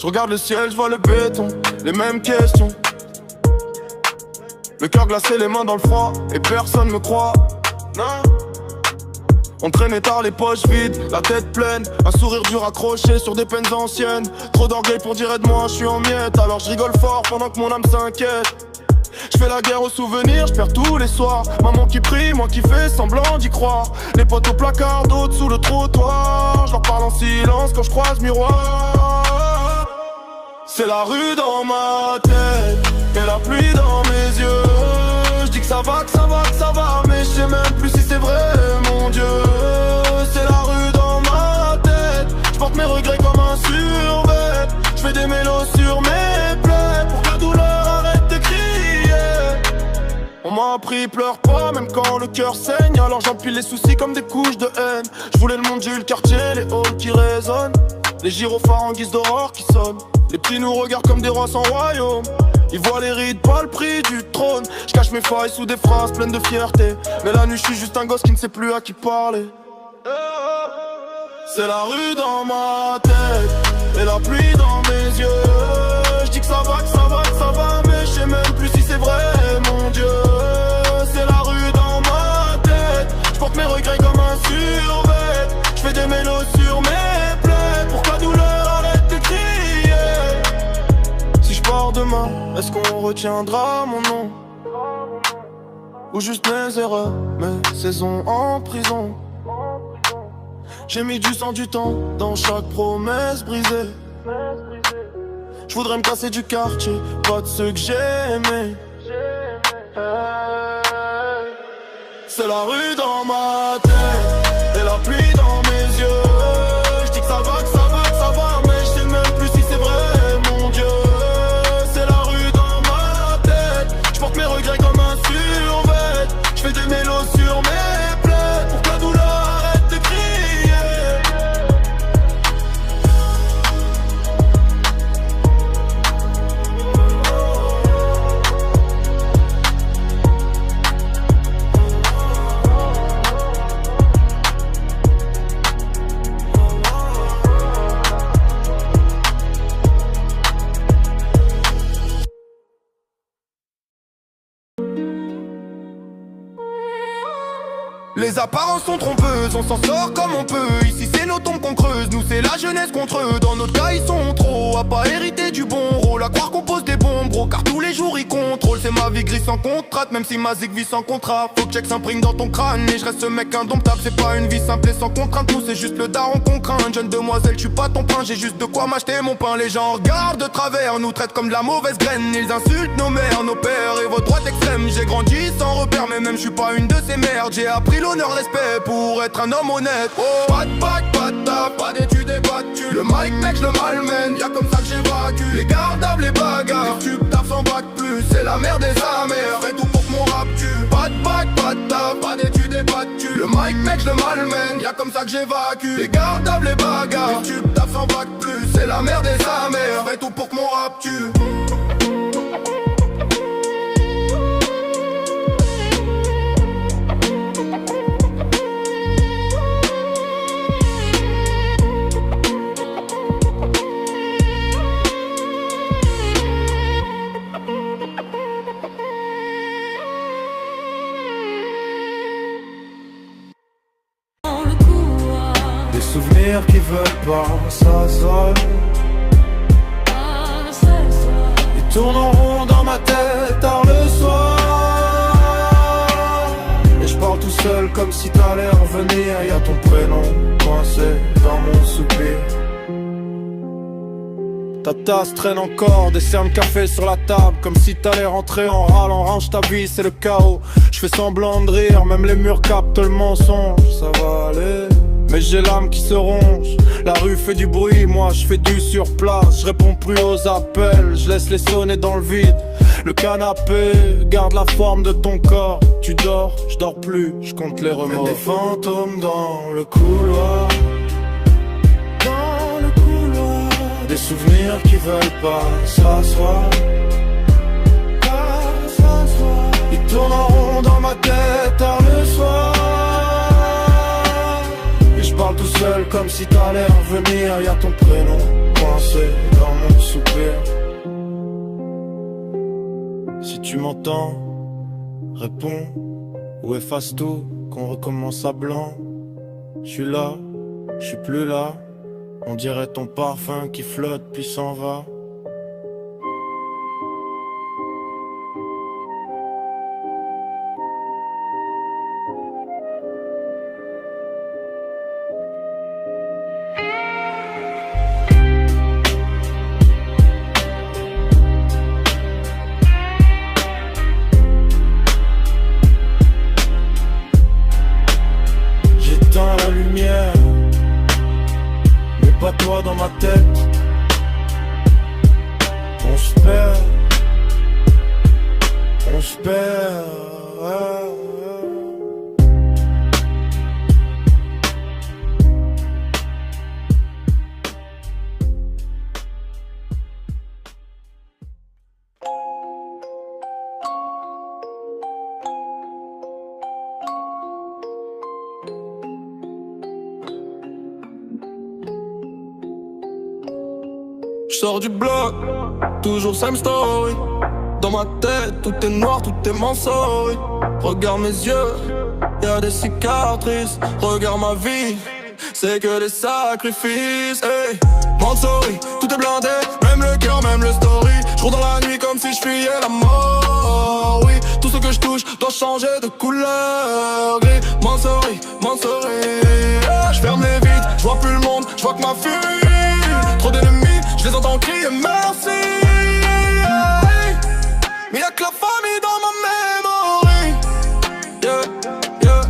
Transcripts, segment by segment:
Je regarde le ciel, je vois le béton, les mêmes questions. Le cœur glacé, les mains dans le froid, et personne me croit. Non. On traînait tard, les poches vides, la tête pleine, un sourire dur accroché sur des peines anciennes. Trop d'orgueil pour dire aide-moi, je suis en miettes. Alors je rigole fort pendant que mon âme s'inquiète. Je fais la guerre aux souvenirs, je perds tous les soirs. Maman qui prie, moi qui fais semblant d'y croire. Les potes au placard, d'autres sous le trottoir. Je leur parle en silence quand je croise miroir. C'est la rue dans ma tête et la pluie dans mes yeux. Je dis que ça va, que ça va, que ça va, mais je sais même plus si c'est vrai, mon Dieu. C'est la rue dans ma tête. Je porte mes regrets comme un survêt. Je fais des mélos sur mes plaies pour que la douleur arrête de crier. On m'a appris pleure pas même quand le cœur saigne. Alors j'empile les soucis comme des couches de haine. Je voulais le monde, j'ai eu le quartier, les halls qui résonnent, les gyrophares en guise d'aurore qui sonnent. Les petits nous regardent comme des rois sans royaume. Ils voient les rides, pas le prix du trône. Je cache mes failles sous des phrases pleines de fierté. Mais la nuit je suis juste un gosse qui ne sait plus à qui parler. C'est la rue dans ma tête et la pluie dans mes yeux. Je dis que ça va, que ça va, que ça va, mais je sais même plus si c'est vrai, mon Dieu. C'est la rue dans ma tête. Je porte mes regrets comme un survêt. Je fais des mélos sur mes plaies pour que la douleur arrête de crier. Si je pars demain, est-ce qu'on retiendra mon nom? Ou juste mes erreurs, mes saisons en prison? J'ai mis du sang, du temps dans chaque promesse brisée. Je voudrais me casser du quartier, pas de ceux que j'ai aimés. C'est la rue dans ma tête et la pluie dans mes yeux. Je dis que ça va, que ça va, que ça va, mais je sais même plus si c'est vrai, mon Dieu. C'est la rue dans ma tête. Je porte mes regrets comme un survêt. Je fais des mélos sur mes plaies pour que la douleur arrête de crier. Les apparences sont trompeuses, on s'en sort comme on peut. Ici c'est nos tombes qu'on creuse, nous c'est la jeunesse contre eux. Dans notre cas ils sont trop, à pas hériter du bon rôle. À croire qu'on pose des bombes gros, car tous les jours ils contrôlent. C'est ma vie grise sans contrainte, même si ma zig vit sans contrat. Faut que check s'imprime dans ton crâne et je reste ce mec indomptable. C'est pas une vie simple et sans contrainte, nous c'est juste le daron qu'on craint. Jeune demoiselle, je suis pas ton pain, j'ai juste de quoi m'acheter mon pain. Les gens regardent de travers, nous traitent comme de la mauvaise graine. Ils insultent nos mères, nos pères et votre droite extrême. J'ai grandi sans repère, mais même je suis pas une de ces merdes. J'ai appris l'honneur, respect pour être un homme honnête. Oh, pas de bac, pas de taf, pas d'études et pas de thunes. Le mic mec je le malmène, y'a comme ça que j'évacue. Les gardables, les bagarres, les tubes taf sans bac plus. C'est la mère des amers, fais tout pour que mon rap tue. Pas de bac, pas de taf, pas d'études et pas de thunes. Le mic mec je le malmène, y'a comme ça que j'évacue. Les gardables, les bagarres, les tubes taf sans bac plus. C'est la mère des amers, fais tout pour que mon rap tue. Souvenirs qui veulent pas s'asseoir. Ils tournent en rond dans ma tête tard le soir. Et je parle tout seul comme si t'allais revenir. Y'a ton prénom coincé dans mon soupir. Ta tasse traîne encore, des cernes café sur la table. Comme si t'allais rentrer en râlant, range ta vie, c'est le chaos. Je fais semblant de rire, même les murs captent le mensonge. Ça va aller, mais j'ai l'âme qui se ronge. La rue fait du bruit, moi je fais du surplace. Je réponds plus aux appels, je laisse les sonner dans le vide. Le canapé garde la forme de ton corps. Tu dors, je dors plus, je compte les remords. Des fantômes dans le couloir. Dans le couloir. Des souvenirs qui veulent pas s'asseoir. Ils tournent en rond dans ma tête tard le soir. parle tout seul comme si t'allais revenir. Y'a ton prénom coincé dans mon soupir. Si tu m'entends, réponds ou efface tout, qu'on recommence à blanc. J'suis là, j'suis plus là. On dirait ton parfum qui flotte puis s'en va. J'éteins la lumière, mais pas toi dans ma tête. On se perd, on se perd. J'sors du bloc, toujours same story. Dans ma tête, tout est noir, tout est mensonge. Regarde mes yeux, y'a des cicatrices. Regarde ma vie, c'est que des sacrifices. Hey, Montsori, tout est blindé, même le cœur, même le story. J'cours dans la nuit comme si j'fuyais la mort. Oui, tout ce que je touche doit changer de couleur. Gris, Montsori, j'ferme les vitres, j'vois plus le monde, j'vois que ma furie. Trop d'ennemis, je les entends crier merci. Mais y'a que la famille dans ma mémoire. Yeah, yeah.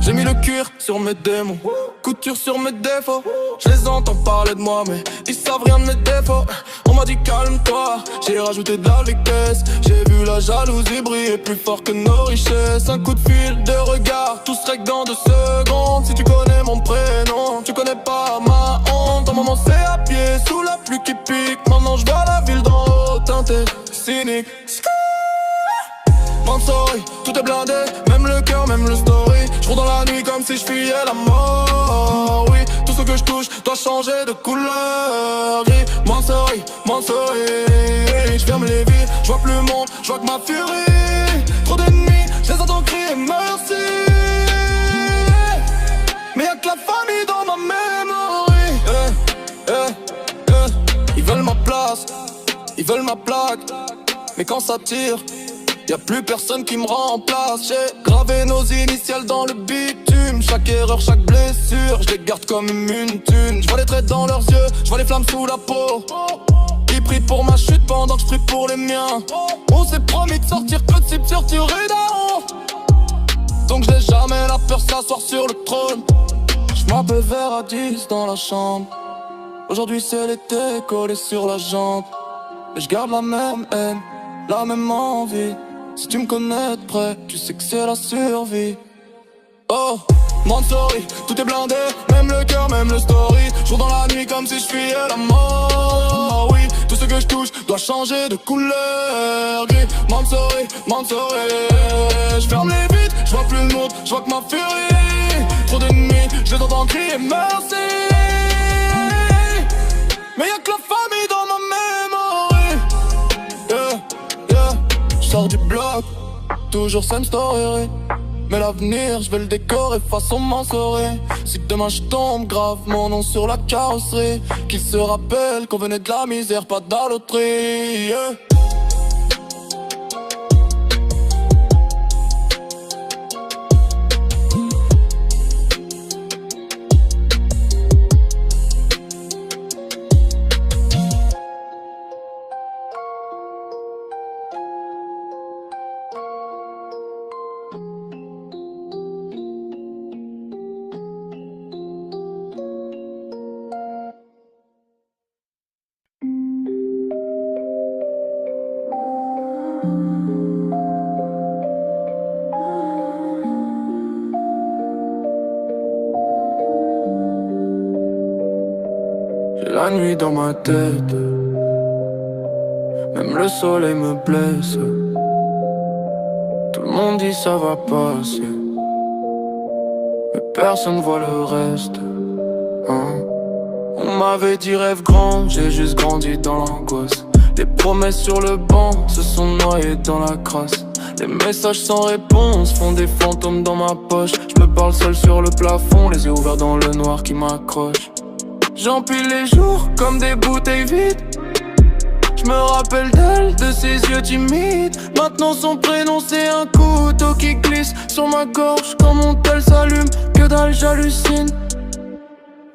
J'ai mis le cuir sur mes démons, couture sur mes défauts. Je les entends parler de moi mais ils savent rien de mes défauts. On m'a dit calme-toi, j'ai rajouté de la vitesse. J'ai vu la jalousie briller plus fort que nos richesses. Un coup de fil, deux regards, tout se règle dans 2 secondes. Si tu connais mon prénom, tu connais pas ma honte. Un moment c'est à pied, sous la pluie qui pique. Maintenant je vois la ville d'en haut, teintée, cynique. Montsori, tout est blindé, même le cœur, même le story. J'cours dans la nuit comme si j'fuyais la mort. Oui, tout ce que je touche doit changer de couleur. Gris, Montsori, j'ferme les vies, j'vois plus le monde, j'vois que ma furie. Trop d'ennemis, je les entends crier merci. Mais y'a que la famille dans ma mémoire. Ils veulent ma place, ils veulent ma plaque. Mais quand ça tire, y'a plus personne qui me remplace. J'ai gravé nos initiales dans le bitume. Chaque erreur, chaque blessure, je les garde comme une thune. Je vois les traits dans leurs yeux, je vois les flammes sous la peau. Ils prient pour ma chute pendant que je prie pour les miens. On s'est promis de sortir que de s'y torturé d'en haut. Donc je n'ai jamais la peur s'asseoir sur le trône. Je m'appelle vers à 10 dans la chambre. Aujourd'hui c'est l'été collé sur la jambe. Mais je garde la même haine, la même envie. Si tu me connais de près, tu sais que c'est la survie. Oh, Montsori, tout est blindé, même le cœur, même le story. Jour dans la nuit comme si je fuyais la mort. Oui, tout ce que je touche doit changer de couleur. Gris, Montsori, j'ferme les vitres, j'vois plus le monde, j'vois que ma furie. Trop d'ennemis, je les entends crier merci. Mais y'a que la famille dans ma mémoire. J'sors du bloc, toujours same story. Mais l'avenir, j'vais le décorer façon Montsori. Si demain j'tombe grave, mon nom sur la carrosserie. Qu'ils se rappellent qu'on venait de la misère, pas de la loterie. J'ai la nuit dans ma tête, même le soleil me blesse. Tout le monde dit ça va passer, mais personne voit le reste. hein. On m'avait dit rêve grand, j'ai juste grandi dans l'angoisse. Des promesses sur le banc se sont noyées dans la crasse. Les messages sans réponse font des fantômes dans ma poche. Je me parle seul sur le plafond, les yeux ouverts dans le noir qui m'accroche. J'empile les jours comme des bouteilles vides. Je me rappelle d'elle, de ses yeux timides. Maintenant son prénom c'est un couteau qui glisse sur ma gorge. Quand mon tel s'allume, que dalle j'hallucine.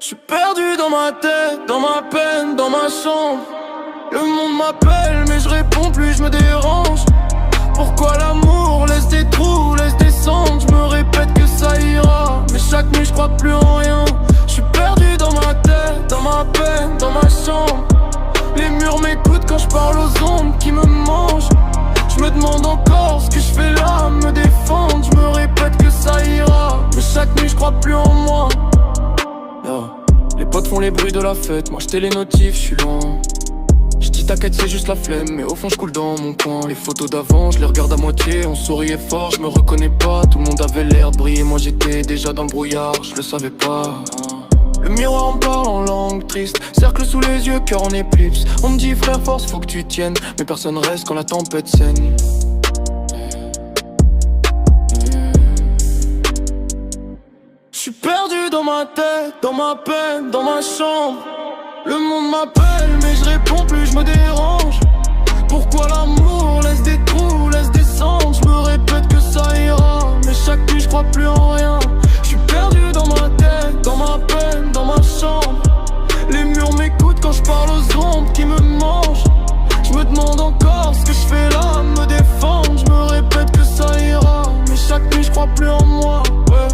J'suis perdu dans ma tête, dans ma peine, dans ma chambre. Le monde m'appelle mais je réponds plus, je me dérange. Pourquoi l'amour laisse des trous, laisse des cendres. Je me répète que ça ira, mais chaque nuit je crois plus en rien. Je suis perdu dans ma tête, dans ma peine, dans ma chambre. Les murs m'écoutent quand je parle aux ombres qui me mangent. Je me demande encore ce que je fais là, me défendre. Je me répète que ça ira, mais chaque nuit je crois plus en moi. Yo. Les potes font les bruits de la fête, moi j'étais les notifs, je suis loin. J'dis t'inquiète c'est juste la flemme, mais au fond je coule dans mon coin. Les photos d'avant je les regarde à moitié, on souriait fort, je me reconnais pas. Tout le monde avait l'air de briller, moi j'étais déjà dans le brouillard, je le savais pas. Le miroir me parle en langue triste, cercle sous les yeux, cœur en éclipse. On me dit frère force faut que tu tiennes, mais personne reste quand la tempête saigne. J'suis perdu dans ma tête, dans ma peine, dans ma chambre. Le monde m'appelle mais je réponds plus, je me dérange. Pourquoi l'amour laisse des trous, laisse des cendres. Je me répète que ça ira, mais chaque nuit je crois plus en rien. J'suis perdu dans ma tête, dans ma peine, dans ma chambre. Les murs m'écoutent quand je parle aux ombres qui me mangent. Je me demande encore ce que je fais là, me défendre. Je me répète que ça ira, mais chaque nuit je crois plus en moi, ouais.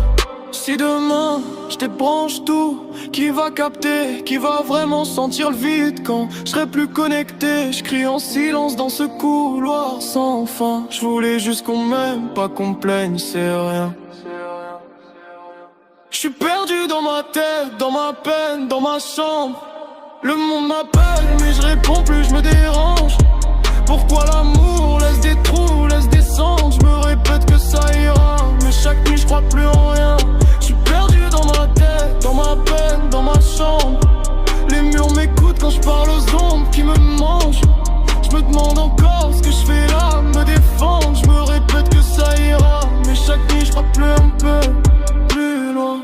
Si demain je débranche tout, qui va capter, qui va vraiment sentir le vide quand je serai plus connecté? Je crie en silence dans ce couloir sans fin. Je voulais juste qu'on m'aime, pas qu'on me plaigne, c'est rien. Je suis perdu dans ma tête, dans ma peine, dans ma chambre. Le monde m'appelle mais je réponds plus, je me dérange. Pourquoi l'amour laisse des trous, laisse des cendres. Je me répète que ça ira, mais chaque nuit je crois plus en rien. Je suis perdu dans ma tête, dans ma peine, dans ma chambre. Les murs m'écoutent quand je parle aux ombres qui me mangent. Je me demande encore ce que je fais là, me défendre. Je me répète que ça ira, mais chaque nuit je crois plus un peu plus loin.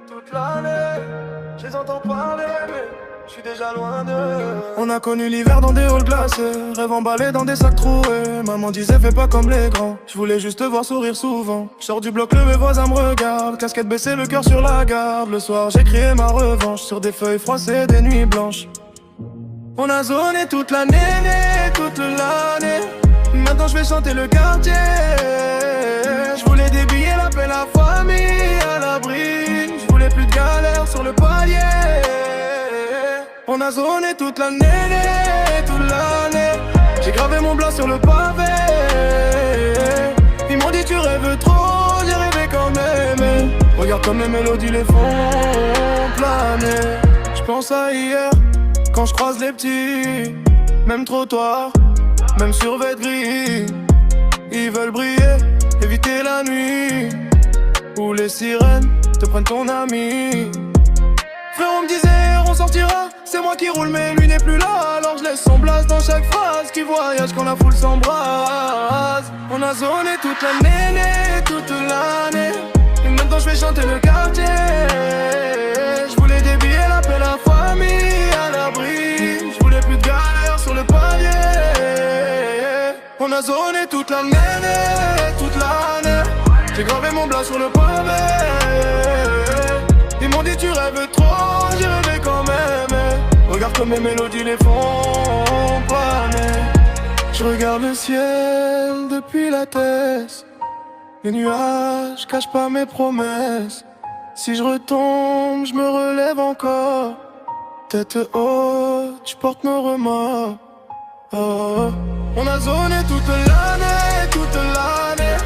Toute l'année, je les entends parler, mais je suis déjà loin d'eux. On a connu l'hiver dans des halls glacés, rêve emballé dans des sacs troués. Maman disait fais pas comme les grands, je voulais juste te voir sourire souvent. Je sors du bloc, mes voisins me regardent, casquette baissée, le cœur sur la garde. Le soir j'ai crié ma revanche sur des feuilles froissées, des nuits blanches. On a zoné toute l'année, toute l'année. Maintenant je vais chanter le quartier. Je voulais des billets, la paix, la famille à l'abri. Je voulais plus de galère sur le palier. On a zoné toute l'année, toute l'année. J'ai gravé mon blanc sur le pavé. Ils m'ont dit tu rêves trop, j'ai rêvé quand même. Regarde comme les mélodies les font planer. Je pense à hier, quand je croise les petits. Même trottoir, même survêt gris. Ils veulent briller, éviter la nuit où les sirènes te prennent ton ami. Frère on me disait on sortira, c'est moi qui roule mais lui n'est plus là. Alors je laisse son blast dans chaque phrase, qui voyage quand la foule s'embrase. On a zoné toute l'année, toute l'année. Et maintenant je vais chanter le quartier. Je voulais des billets, la paix, la famille à l'abri. Je voulais plus de galère sur le palier. On a zoné toute l'année, toute l'année. J'ai gravé mon blanc sur le pavé. Ils m'ont dit tu rêves trop, j'ai rêvé quand même. Regarde comme mes mélodies les font planer. Je regarde le ciel depuis la tête. Les nuages cachent pas mes promesses. Si je retombe, je me relève encore. Tête haute, je porte nos remords. Oh. On a zoné toute l'année, toute l'année.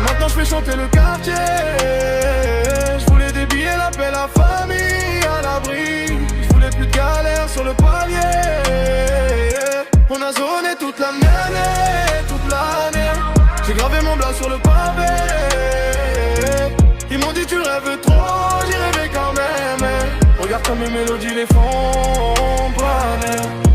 Maintenant je fais chanter le quartier. Je voulais des billets, la paix, la famille à l'abri. Je voulais plus de galère sur le palier. tu rêves trop, j'y rêvais quand même. Regarde comme mes mélodies les font planer.